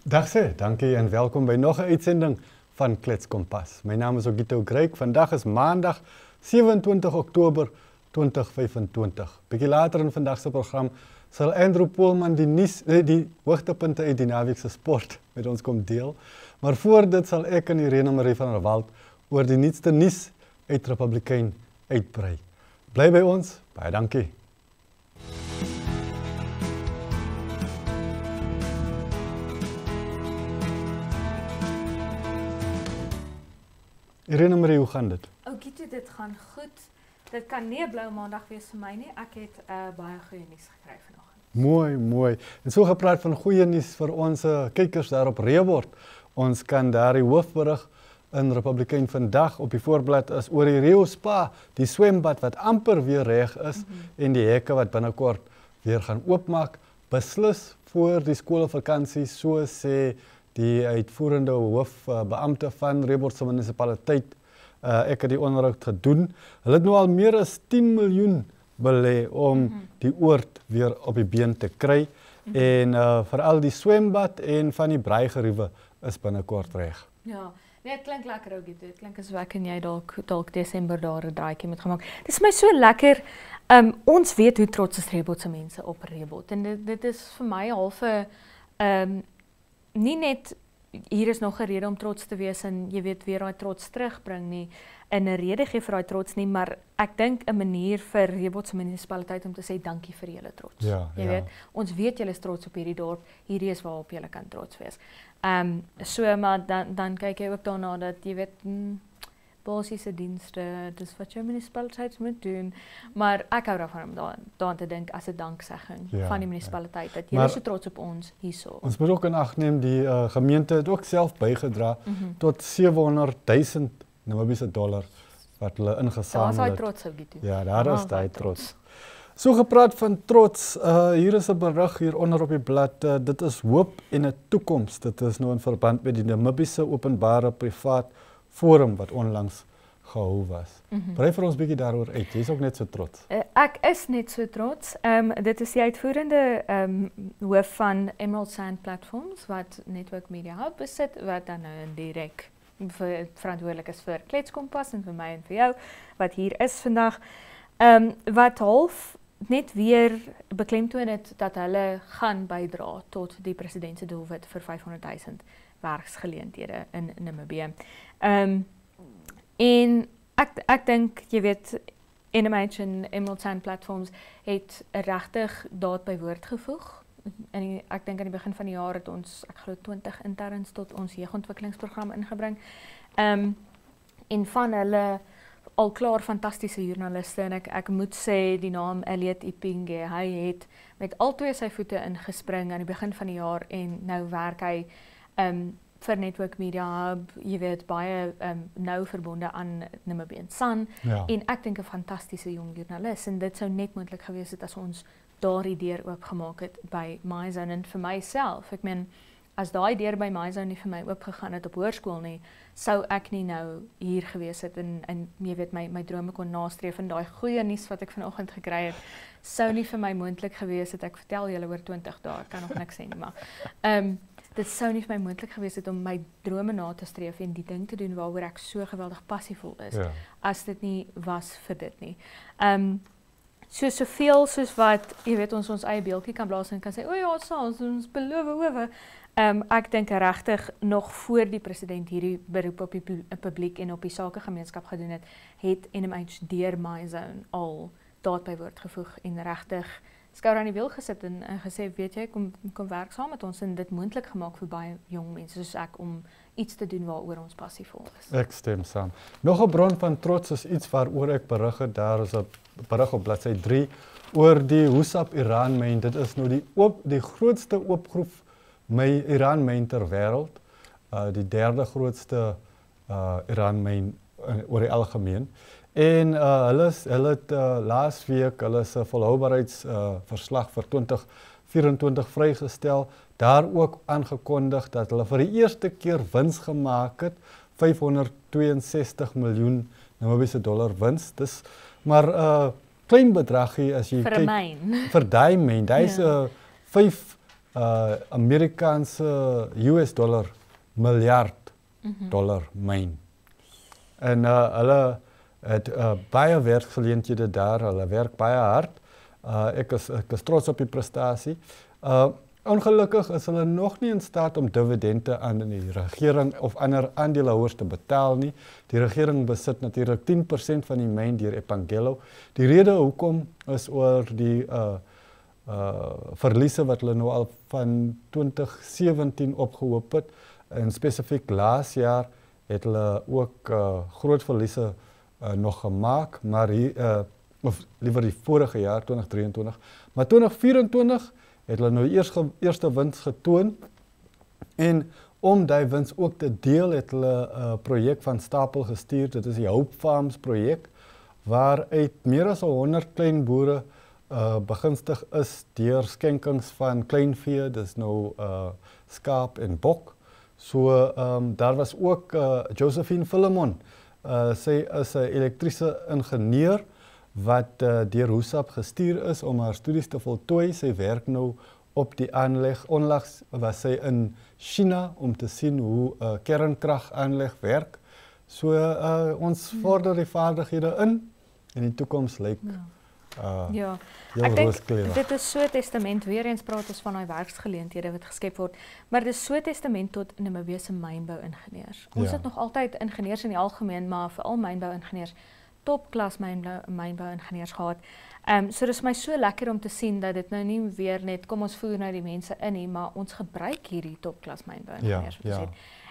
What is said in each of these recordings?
Dag sê, dankie en welkom by nog 'n uitsending van Klets Kompas. My naam is Ogito Greek. Vandag is Maandag 27 Oktober 2025. Bietjie later in vandag se program sal Andrew Poolman die hoogtepunte uit die naweek se sport met ons kom deel. Maar voor dit sal ek en Irene Marie van der Walt oor die nuutste nuus uit Republikein uitbrei. Bly by ons. Baie dankie. Irene Marie, hoe gaan dit? Ogito, dit gaan goed. Dit kan nie 'n blou maandag wees vir my nie. Ek het baie goeie nuus gekry vanoggend. Mooi. En so gepraat van goeie nuus vir ons kykers daar op Reebord. Ons kan daar die hoofberig in Republikein vandag op die voorblad is oor die Rio Spa, die swembad wat amper weer reg is en die hekke wat binnekort weer gaan oopmaak, beslis voor die skoolvakansie, so sê die uitvoerende hoofbeampte van Reebord se munisipaliteit. Ek het die onderhoud gedoen. Hulle het nou al meer as 10 miljoen belê om die oord weer op die been te kry. En veral die swembad en van die braaigeriewe is binnekort reg. Ja, nee, het klink lekker Ogito. Dit klink asof ek en jy dalk Desember daar 'n draaitjie moet gemaak. Dit is my so lekker. Ons weet hoe trots is Reebord se mense op Reebord. En dit is vir my half 'n nie net hier is nog 'n rede om trots te wees en jy weet weer daai trots terugbring nie, in 'n rede gee vir daai trots nie, maar ek dink 'n manier vir Reebord se munisipaliteit om te sê dankie vir julle trots. Jy weet, ons weet julle is trots op hierdie dorp, hierdie is waarop julle kan trots wees. So maar dan kyk jy ook daarna dat jy weet basiese dienste, dis wat jou munisipaliteit moet doen, maar ek hou daarvan om daaraan te dink as 'n danksegging van die munisipaliteit dat julle so trots op ons hierso. Ons moet ook in ag neem die gemeente het ook self bygedra tot 700 000 Namibiese dollar wat hulle ingesamel het. Daar is hy trots op dit. Ja, daar is hy trots. So gepraat van trots, hier is 'n berig hier onder op die blad, dit is hoop en 'n toekoms. Dit is nou in verband met die Namibiese openbare privaat forum wat onlangs gehou was. Brei vir ons bietjie daaroor uit. Jy is ook net so trots. Ek is net so trots. Dit is die uitvoerende hoof van Emerald Sand Platforms wat Network Media Hub besit, wat dan nou direk verantwoordelik is vir Klets Kompas en vir my en vir jou wat hier is vandag. Wat half net weer beklemtoon het dat hulle gaan bydra tot die president se doelwit vir 500 000 werksgeleenthede in Namibië. En ek dink, jy weet, NMH en Emerald Sand Platforms het regtig daad by woord gevoeg. En ek dink aan die begin van die jaar het ons, ek glo 20 interns tot ons jeugontwikkelingsprogram ingebring. En van hulle al klaar fantastiese joernaliste en ek moet sê die naam Elliot Ipinge, hy het met al twee sy voete ingespring aan die begin van die jaar en nou werk hy vir Network Media Hub, jy weet, baie nou verbonde aan Namibian Sun, en ek dink 'n fantastiese jong joernalis, en dit sou net moontlik gewees het as ons daardie deur oopgemaak het by MyZone, en vir myself, ek meen, as daai deur by MyZone nie vir my oopgegaan het op hoërskool nie, sou ek nie nou hier gewees het en jy weet, my drome kon nastreef, en daai goeie nuus wat ek vanoggend gekry het, sou nie vir my moontlik gewees het, ek vertel julle oor 20 dae, ek kan nog niks sê nie, maar dit sou nie vir my moontlik gewees het om my drome na te streef en die ding te doen waaroor ek so geweldig passievol is, as dit nie was vir dit nie. Soveel soos wat, jy weet, ons eie beeldjie kan blaas en kan sê, o ja, ons beloof oor. Ek dink regtig nog voor die president hierdie beroep op die publiek en op die sakegemeenskap gedoen het NMH deur MyZone al daad by woord gevoeg en regtig skouer aan die wiel gesit en gesê, weet jy, kom werk saam met ons en dit moontlik gemaak vir baie jong mense soos ek om iets te doen waaroor ons passievol is. Ek stem saam. Nog 'n bron van trots is iets waaroor ek berig het, daar is 'n berig op bladsy 3 oor die Husab Iran myn. Dit is nou die grootste oopgroef Iran myn ter wêreld, die derde grootste Iran myn oor die algemeen. En hulle het laasweek hulle se volhoubaarheidsverslag vir 2024 vrygestel, daar ook aangekondig dat hulle vir die eerste keer wins gemaak het, 562 miljoen Namibiese dollar wins. Dis maar klein bedragie as jy vir 'n myn. Vir daai myn, hy's 5 Amerikaanse US dollar miljard dollar myn. En hulle het baie werkgeleenthede daar, hulle werk baie hard. Ek is trots op die prestasie. Ongelukkig is hulle nog nie in staat om dividende aan die regering of ander aandeelhouers te betaal nie. Die regering besit natuurlik 10% van die myn deur Epangelo. Die rede hoekom is oor die verliese wat hulle nou al van 2017 opgehoop het. En spesifiek laas jaar het hulle ook groot verliese nog gemaak, maar of liewer die vorige jaar, 2023. Maar 2024 het hulle nou eerste wins getoon en om die wins ook te deel het hulle 'n projek van stapel gestuur. Dit is die Hope Farms projek waaruit meer as 100 klein boere begunstig is deur skenkings van kleinvee, dis nou skaap en bok. So daar was ook Josephine Philemon. Sy is 'n elektriese ingenieur wat deur HUSAP gestuur is om haar studies te voltooi. Sy werk nou op die aanleg. Onlangs was sy in China om te sien hoe kernkragaanleg werk. So ons vorder die vaardighede in en die toekoms lyk ja, ek dink dit is so 'n testament, weer eens praat ons van daai werksgeleenthede wat geskep word, maar dit is so 'n testament tot Namibië se mynbou-ingenieurs. Ons het nog altyd ingenieurs in die algemeen, maar veral mynbou-ingenieurs, topklas mynbou-ingenieurs gehad. So dis my so lekker om te sien dat dit nou nie weer net kom ons voer nou die mense in nie, maar ons gebruik hierdie topklas mynbou-ingenieurs wat ons het.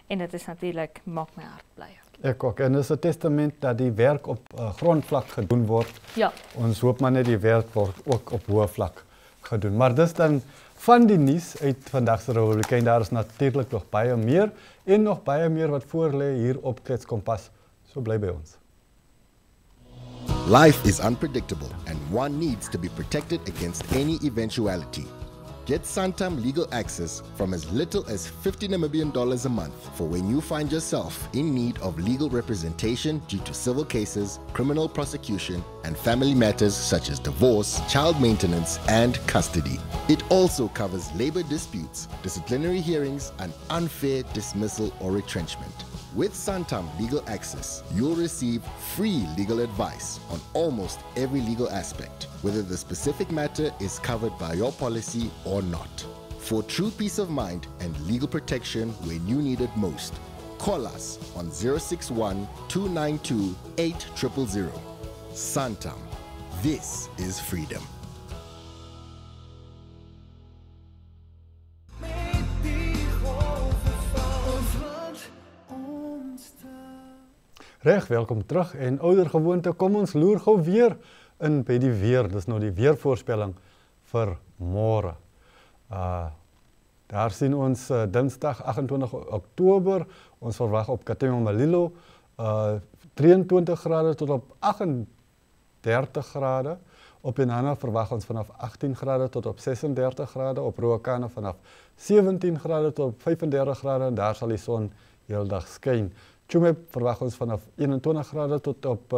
En dit is natuurlik maak my hart bly. Ek ook. En dit is 'n testament dat die werk op grondvlak gedoen word. Ja. Ons hoop maar net die werk word ook op hoë vlak gedoen. Maar dis dan van die nuus uit vandag se Republikein. Daar is natuurlik nog baie meer en nog baie meer wat voor lê hier op Klets Kompas. So bly by ons. Life is unpredictable and one needs to be protected against any eventuality. Get Santam legal access from as little as $50 Namibian a month for when you find yourself in need of legal representation due to civil cases, criminal prosecution, and family matters such as divorce, child maintenance, and custody. It also covers labor disputes, disciplinary hearings, and unfair dismissal or retrenchment. With Santam Legal Access, you'll receive free legal advice on almost every legal aspect, whether the specific matter is covered by your policy or not. For true peace of mind and legal protection when you need it most, call us on 061 292 8000. Santam. This is freedom. Reg, welkom terug en ouer gewoonte, kom ons loer gou weer in by die weer. Dis nou die weervoorspelling vir môre. Daar sien ons Dinsdag 28 Oktober, ons verwag op Katlehong 23 grade tot op 38 grade. Op Inanna verwag ons vanaf 18 grade tot op 36 grade, op Ruacana vanaf 17 grade tot op 35 grade en daar sal die son heeldag skyn. Tsumeb verwag ons vanaf 21 grade tot op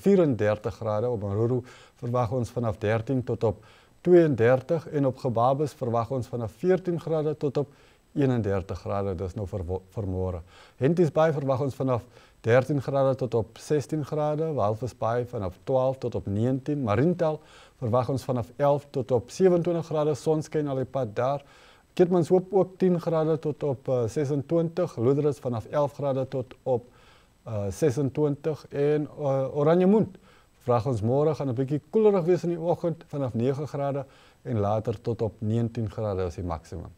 34 grade, op Maruru verwag ons vanaf 13 tot op 32 en op Gebabes verwag ons vanaf 14 grade tot op 31 grade, dis nou vir môre. Henties Bay verwag ons vanaf 13 grade tot op 16 grade, Walvis Bay vanaf 12 tot op 19, Mariental verwag ons vanaf 11 tot op 27 grade, sonskyn al die pad daar. Keetmanshoop ook 10 grade tot op 26, Lourdes vanaf 11 grade tot op 26 en Oranjemund verwag ons môre gaan 'n bietjie koelerig wees in die oggend vanaf 9 grade en later tot op 19 grade is die maksimum.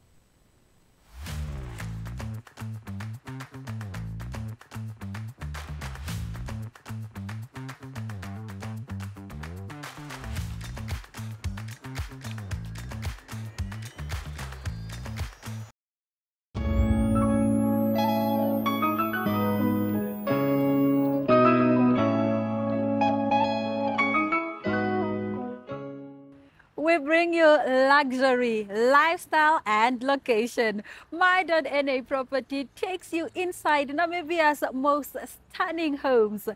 bring you luxury, lifestyle and location. My.NA Property takes you inside Namibia's most stunning homes,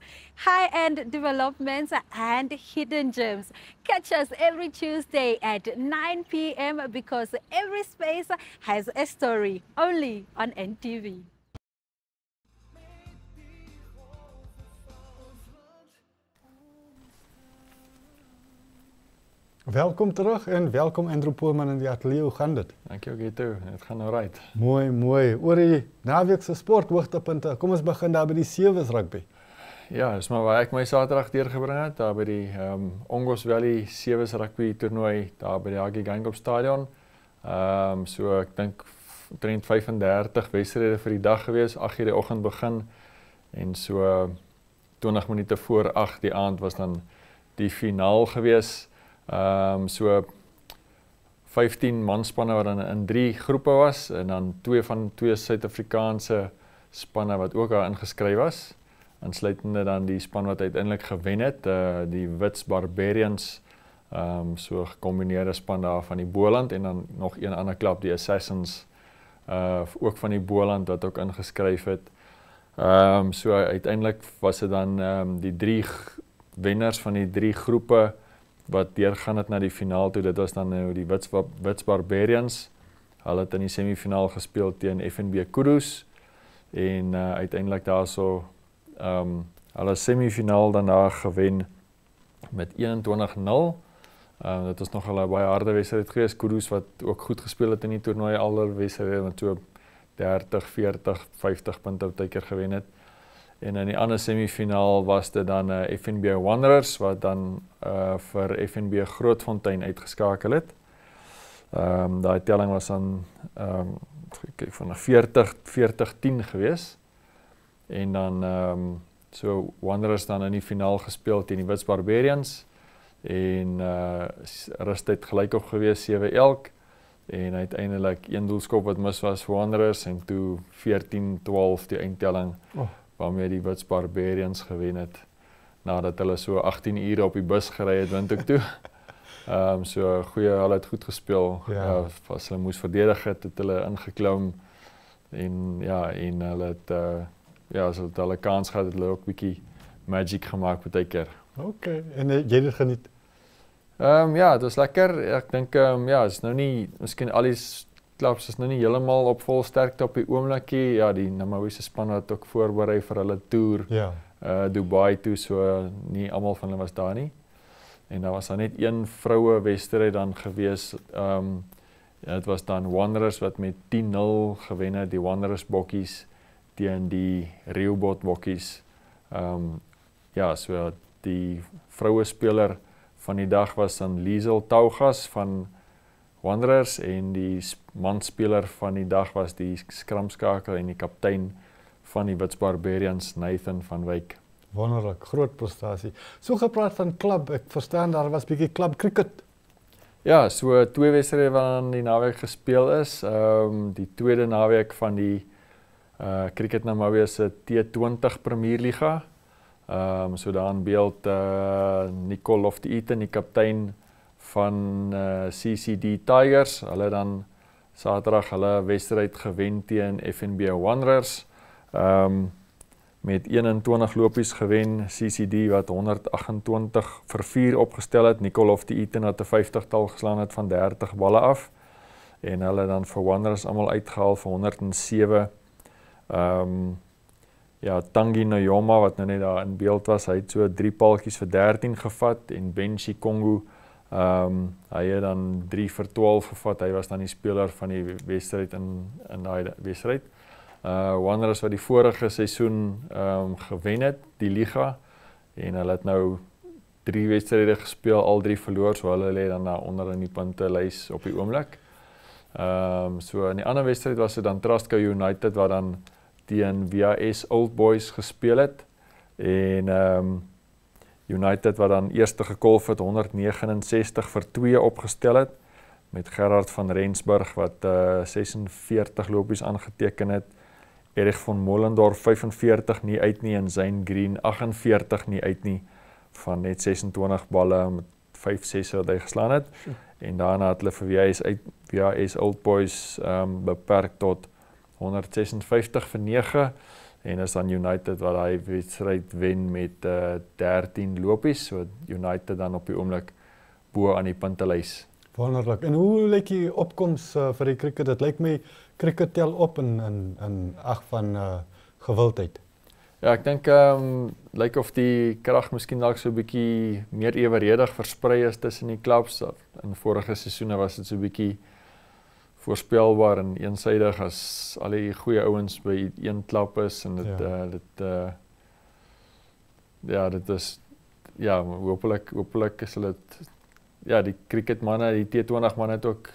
high-end developments and hidden gems. Catch us every Tuesday at 9 p.m. because every space has a story, only on NTV. Welkom terug en welkom Andrew Poorman in die ateljee. Hoe gaan dit? Dankie ook hier toe. Het gaan nou right. Mooi, mooi. Oor die naweekse sporthoogtepunte. Kom ons begin daar by die Sewes rugby. Ja, dis maar waar ek my Saterdag deurgebring het, daar by die Ongos Valley Sewes rugby toernooi daar by die Haggie Geingob stadion. So ek dink 35 wedstryde vir die dag gewees, 8:00 die oggend begin en so 20 minute voor 8 die aand was dan die finaal gewees. So 15 manspanne wat dan in 3 groepe was en dan twee Suid-Afrikaanse spanne wat ook daar ingeskryf was, insluitende dan die span wat uiteindelik gewen het, die Wits Barbarians, so gekombineerde span daar van die Boland en dan nog een ander klub, die Assassins, ook van die Boland wat ook ingeskryf het. So uiteindelik was dit dan die 3 wenners van die 3 groepe wat deurgaan het na die finaal toe. Dit was dan die Wits Barbarians. Hulle het in die semifinaal gespeel teen FNB Kudus en uiteindelik daarso hulle semifinaal dan daar gewen met 21-0. Dit was nog 'n baie harde wedstryd geweest. Kudus wat ook goed gespeel het in die toernooi, alder wedstryde met so 30, 40, 50 punte op tydjie gewen het. En in die ander semifinaal was dit dan FNB Wanderers wat dan vir FNB Grootfontein uitgeskakel het. Daai telling was dan van 40-10 gewees. En dan so Wanderers dan in die finaal gespeel teen die Wits Barbarians en rustyd gelyk op gewees 7-11 en uiteindelik 1 doelskop wat mis was vir Wanderers en toe 14-12 die eindtelling waarmee die Wits Barbarians gewen het nadat hulle so 18 ure op die bus gery het windhoek toe. So hulle het goed gespeel. Ja. As hulle moes verdedig het hulle ingeklom en hulle het as hulle kans gehad het hulle ook bietjie magic gemaak baie keer. Okay, en jy het dit geniet? Ja, dit was lekker. Ek dink is nou nie miskien al die klubs is nou nie heeltemal op vol sterkte op die oomblikie. Ja, die Namawiese span het ook voorberei vir hulle toer. Ja. Dubai toe, so nie almal van hulle was daar nie. En daar was dan net 1 vroue wedstryd dan gewees. Dit was dan Wanderers wat met 10-0 gewen het, die Wanderers bokkies teen die Rehoboth bokkies. So die vroue speler van die dag was dan Liesel Taugas van Wanderers en die manspeler van die dag was die skramskakel en die kaptein van die Wits Barbarians, Nathan van Wyk. Wonderlik, groot prestasie. So gepraat van klub, ek verstaan daar was bietjie klub cricket. Ja, so 2 wedstryde wat aan die naweek gespeel is. Die tweede naweek van die Cricket Namibia se T20 Premier Liga. So daar in beeld Nicole Lofty-Eaton, die kaptein van CCD Tigers. Hulle dan Saterdag hulle wedstryd gewen teen FNB Wanderers. Met 21 lopies gewen, CCD wat 128 vir 4 opgestel het, Nicole Lofty-Eaton wat 'n 50-tal geslaan het van 30 balle af, en hulle dan vir Wanderers almal uitgehaal vir 107. Tangi Noyoma wat nou net daar in beeld was, hy het so 3 paaltjies vir 13 gevat, en Benji Kongo, hy het dan 3 vir 12 gevat, hy was dan die speler van die wedstryd in daai wedstryd. Wanderers wat die vorige seisoen gewen het, die liga, en hulle het nou 3 wedstryde gespeel, al 3 verloor, so hulle lê dan onder in die puntelys op die oomblik. So in die ander wedstryd was dit dan Trustco United wat dan teen VAS Old Boys gespeel het, en United wat dan eerste gekolf het, 169 vir 2 opgestel het, met Gerard van Rensburg wat 46 lopies aangeteken het, Erich von Mollendorf 45 nie uit nie, en Zane Green 48 nie uit nie, van net 26 balle met 5-6 wat hy geslaan het. En daarna het hulle vir VIS Old Boys beperk tot 156-9 en is dan United wat daai wedstryd wen met 13 lopies, so United dan op die oomblik bo aan die puntelys. Wonderlik. En hoe lyk die opkoms vir die cricket? Dit lyk my cricket tel op in ag van gewildheid. Ja, ek dink lyk of die krag miskien dalk so 'n bietjie meer eweredig versprei is tussen die clubs. In vorige seisoene was dit so 'n bietjie voorspelbaar en eensydig as al die goeie ouens by een klub is en dit is hopelik is dit die cricketmanne, die T20 manne het ook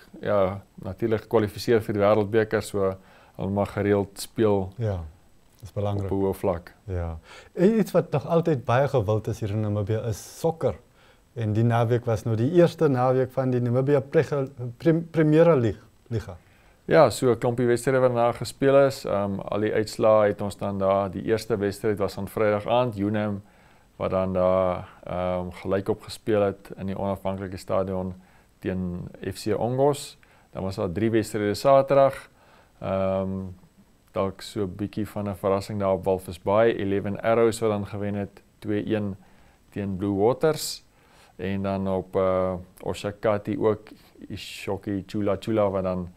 natuurlik gekwalifiseer vir die wêreldbeker, so hulle mag gereeld speel. Ja. Dis belangrik. Op 'n hoë vlak. Ja. Iets wat nog altyd baie gewild is hier in Namibië is sokker. En die naweek was nou die eerste naweek van die Namibia Premier Liga. Ja, so 'n klompie wedstryde wat daar gespeel is. Al die uitslae het ons dan daar. Die eerste wedstryd was aan Vrydag aand, UNAM wat dan daar gelyk op gespeel het in die onafhanklike stadion teen FC Ongos. Dan was daar 3 wedstryde Saterdag. Dalk so 'n bietjie van 'n verrassing daar op Walvis Bay, 11 Arrows wat dan gewen het 2-1 teen Blue Waters en dan op Oshakati ook Ishoki Chula wat dan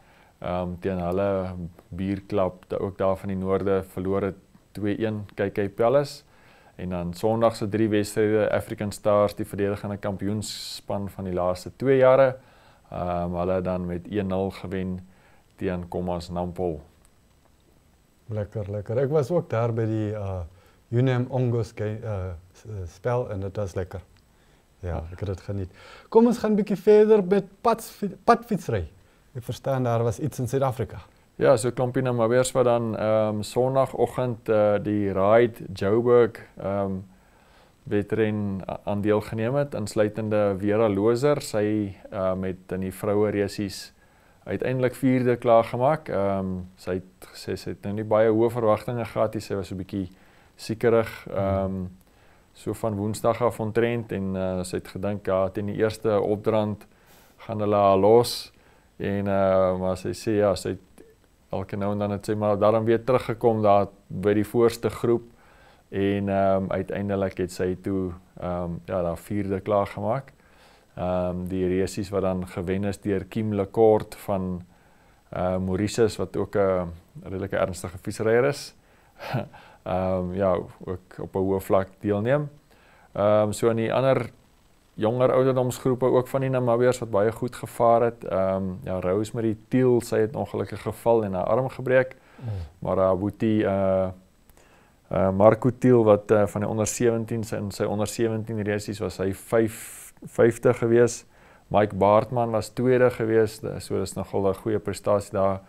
teen hulle bierklub ook daar van die noorde verloor het 2-1 KK Palace en dan Sondag se 3 wedstryde African Stars, die verdedigende kampioenspan van die laaste 2 jare, hulle dan met 1-0 gewen teen Kommas Nampol. Lekker. Ek was ook daar by die UNAM Ongos spel en dit was lekker. Ja, ek het dit geniet. Kom ons gaan 'n bietjie verder met padfietsry. Ek verstaan daar was iets in Suid-Afrika. Ja, so klompie Namibiërs wat dan Sondagoggend die Ride Joburg wedren aan deelgeneem het, insluitende Vera Loser, sy met in die vroue resies uiteindelik 4de klaar gemaak. Sy het gesê sy het nou nie baie hoë verwagtinge gehad nie. Sy was 'n bietjie siekerig so van Woensdag af ontrent en sy het gedink teen die eerste opdrand gaan hulle haar los en maar sy sê sy het elke nou en dan het sy maar daarom weer teruggekom daar by die voorste groep en uiteindelik het sy toe daar 4de klaar gemaak. Die resies wat dan gewen is deur Kim Lecourt van Mauritius wat ook 'n redelike ernstige fietsryer is. Ook op 'n hoë vlak deelneem. So in die ander jonger ouderdomsgroepe ook van die Namibiërs wat baie goed gevaar het. Rosemary Thiel, sy het ongelukkig geval en haar arm gebreek. Maar Boetie Marco Thiel wat van die onder 17s in sy onder 17 resies was hy 5de gewees. Mike Baartman was 2de gewees, so dis nogal 'n goeie prestasie daar.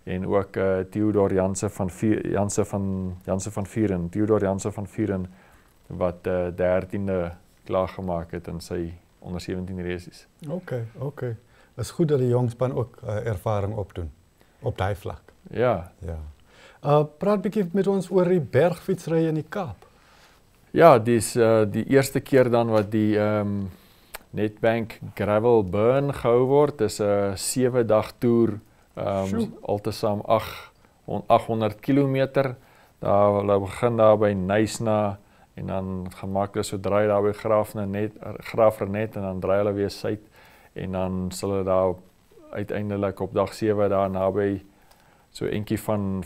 En ook Theodor Janse van Vuren wat 13de klaar gemaak het in sy onder 17 resies. Okay. Is goed dat die jong span ook ervaring opdoen op daai vlak. Ja. Praat 'n bietjie met ons oor die bergfietsry in die Kaap. Ja, dis die eerste keer dan wat die Nedbank Gravel Burn gehou word. Dis 'n 7-dag toer, altesaam 800 km. Hulle begin daar by Nysna en dan gemaklik so draai daar by Graafrenet en dan draai hulle weer suid en dan sal hulle daar uiteindelik op dag 7 daar naby so entjie van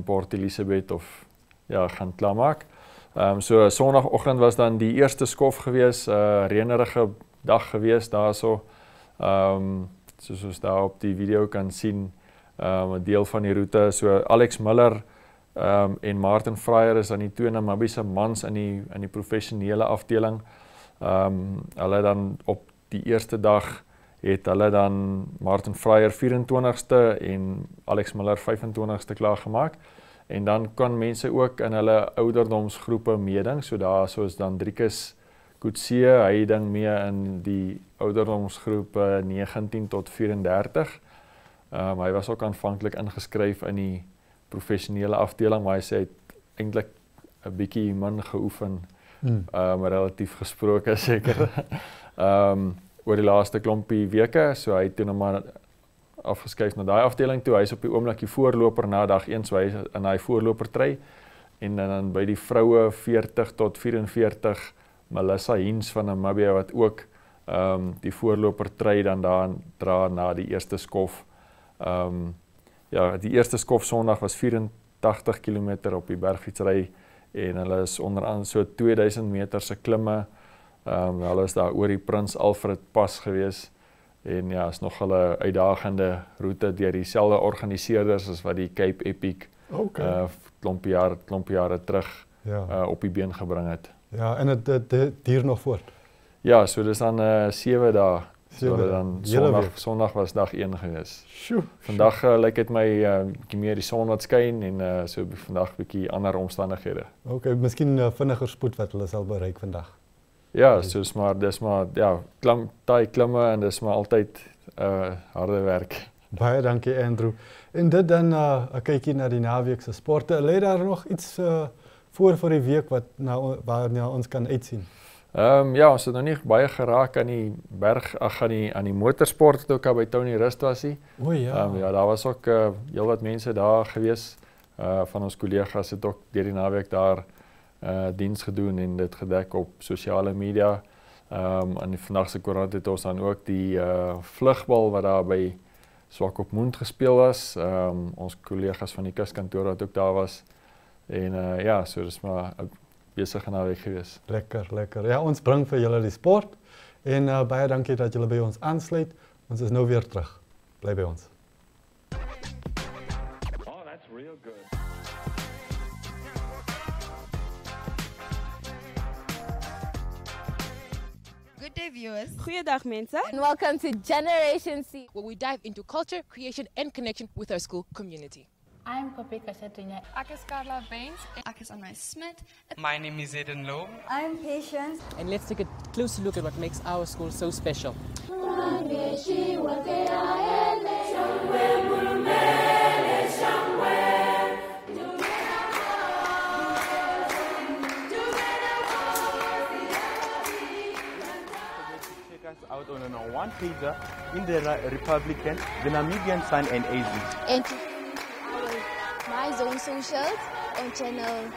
Port Elizabeth of gaan klaarmaak. So Sondagoggend was dan die eerste skof gewees, reënerige dag gewees daarso. Soos ons daar op die video kan sien, 'n deel van die roete. So Alex Miller en Martin Fryer is dan die 2 Namibiese mans in die professionele afdeling. Hulle dan op die eerste dag het hulle dan Martin Fryer 24ste en Alex Miller 25ste klaar gemaak. En dan kan mense ook in hulle ouderdomsgroepe meeding. So daar soos dan Driekus Coetzee, hy ding mee in die ouderdomsgroep 19 tot 34. Hy was ook aanvanklik ingeskryf in die professionele afdeling, maar hy sê hy het eintlik 'n bietjie min geoefen, relatief gesproke seker. oor die laaste klompie weke, so hy het toe nog maar afgeskuif na daai afdeling toe. Hy is op die oomblik die voorloper na dag 1, so hy is in hy voorlopertry. En dan by die vroue 40 tot 44, Melissa Hins van Namibia wat ook die voorlopertry dan daar dra na die eerste skof. Ja, die eerste skof Sondag was 84 km op die bergfietsry en hulle is onderaan so 2000 meter se klimme. Hulle is daar oor die Prins Alfred pas gewees en ja, is nog hulle uitdagende roete deur dieselfde organiseerders as wat die Cape Epic klompie jare terug op die been gebring het. Ja, en dit duur nog voort. Ja, so dis dan 7 dae. So dan Sondag was dag 1 gewees. Sjoe. Vandag lyk dit my meer die son wat skyn en so vandag bietjie ander omstandighede. Okay, miskien vinniger spoed wat hulle sal bereik vandag. Ja, so dis maar ja, taai klimme en dis maar altyd harde werk. Baie dankie Andrew. En dit dan 'n kykie na die naweek se sporte. Lê daar nog iets voor die week wat waarna ons kan uitsien? Ja, ons het nog nie baie geraak aan die aan die motorsport toe ek by Tony Rust was nie. O ja. Ja, daar was ook heelwat mense daar gewees. Van ons kollegas het ook deur die naweek daar diens gedoen en dit gedek op sosiale media. En vandag se koerant het ons dan ook die vlugbal wat daar by Swakopmund gespeel was. Ons kollegas van die kuskantoor wat ook daar was. En ja, so dis maar 'n besige naweek gewees. Lekker. Ja, ons bring vir julle die sport en baie dankie dat julle by ons aansluit. Ons is nou weer terug. Bly by ons. Oh, that's real good. Good day, viewers. Goeiedag mense. And welcome to Generation C, where we dive into culture, creation, and connection with our school community. I'm Poppy Kasatunya. Ek is Carla Benz. Ek is Anna Smit. My name is Eden Low. I'm Patience. And let's take a closer look at what makes our school so special. Out on a one-pager in the Republican, the Namibian Sun and AZ. And My Zone Socials on channel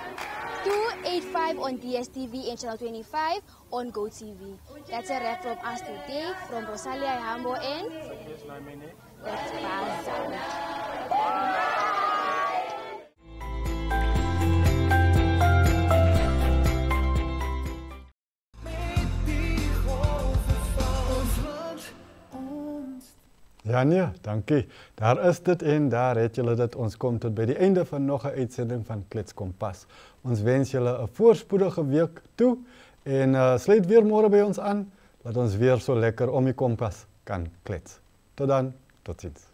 285 on DSTV and channel 25 on GoTV. That's a wrap from us today from Rosalia Hambo and that's Bye. Ja nee, dankie. Daar is dit en daar het julle dit. Ons kom tot by die einde van nog 'n uitsending van Klets Kompas. Ons wens julle 'n voorspoedige week toe en sluit weer môre by ons aan. Laat ons weer so lekker om die kompas kan klets. Tot dan, totsiens.